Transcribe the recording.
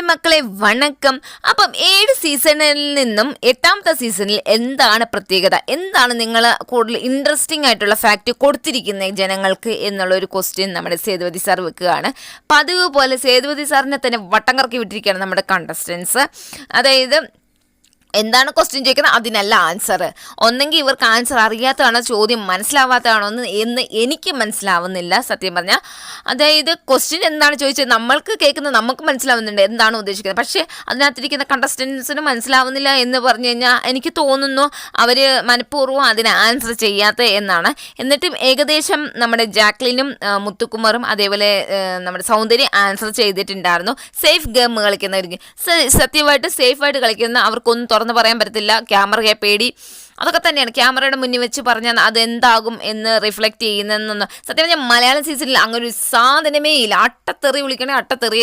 Hi മക്കളെ, വണക്കം. അപ്പം 7 സീസണിൽ നിന്നും 8ാമത്തെ സീസണിൽ എന്താണ് പ്രത്യേകത, എന്താണ് നിങ്ങൾ കൂടുതൽ ഇൻട്രസ്റ്റിംഗ് ആയിട്ടുള്ള ഫാക്റ്റ് കൊടുത്തിരിക്കുന്നത് ജനങ്ങൾക്ക് എന്നുള്ളൊരു ക്വസ്റ്റ്യൻ നമ്മുടെ സേതുപതി സാർ വെക്കുകയാണ്. പതിവ് പോലെ സേതുപതി സാറിനെ തന്നെ വട്ടം കറക്കി വിട്ടിരിക്കുകയാണ് നമ്മുടെ കണ്ടസ്റ്റൻസ്. അതായത് എന്താണ് ക്വസ്റ്റ്യൻ ചോദിക്കുന്നത്, അതിനല്ല ആൻസർ. ഒന്നെങ്കിൽ ഇവർക്ക് ആൻസർ അറിയാത്തതാണോ, ചോദ്യം മനസ്സിലാവാത്തതാണോ എന്ന് എനിക്ക് മനസ്സിലാവുന്നില്ല സത്യം പറഞ്ഞാൽ. അതായത് ക്വസ്റ്റ്യൻ എന്താണ് ചോദിച്ചത് നമ്മൾക്ക് കേൾക്കുന്നത് നമുക്ക് മനസ്സിലാവുന്നുണ്ട് എന്താണ് ഉദ്ദേശിക്കുന്നത്, പക്ഷേ അതിനകത്തിരിക്കുന്ന കണ്ടസ്റ്റൻസിന് മനസ്സിലാവുന്നില്ല എന്ന് പറഞ്ഞു കഴിഞ്ഞാൽ എനിക്ക് തോന്നുന്നു അവർ മനഃപൂർവ്വം അതിന് ആൻസർ ചെയ്യാത്ത എന്നാണ്. എന്നിട്ടും ഏകദേശം നമ്മുടെ ജാക്ലിനും മുത്തുകുമാറും അതേപോലെ നമ്മുടെ സൗന്ദര്യം ആൻസർ ചെയ്തിട്ടുണ്ടായിരുന്നു. സേഫ് ഗെയിം കളിക്കുന്നവർക്ക് സത്യമായിട്ട് സേഫായിട്ട് കളിക്കുന്ന അവർക്കൊന്നും തുറന്ന് പറയാൻ പറ്റത്തില്ല. ക്യാമറയെ പേടി, അതൊക്കെ തന്നെയാണ്. ക്യാമറയുടെ മുന്നിൽ വെച്ച് പറഞ്ഞാൽ അതെന്താകും എന്ന് റിഫ്ലക്റ്റ് ചെയ്യുന്നതെന്നൊന്നും സത്യം പറഞ്ഞാൽ മലയാളം സീസണിൽ അങ്ങനെ ഒരു സാധനമേ ഇല്ല. അട്ടത്തെറി വിളിക്കണേ അട്ടത്തെറി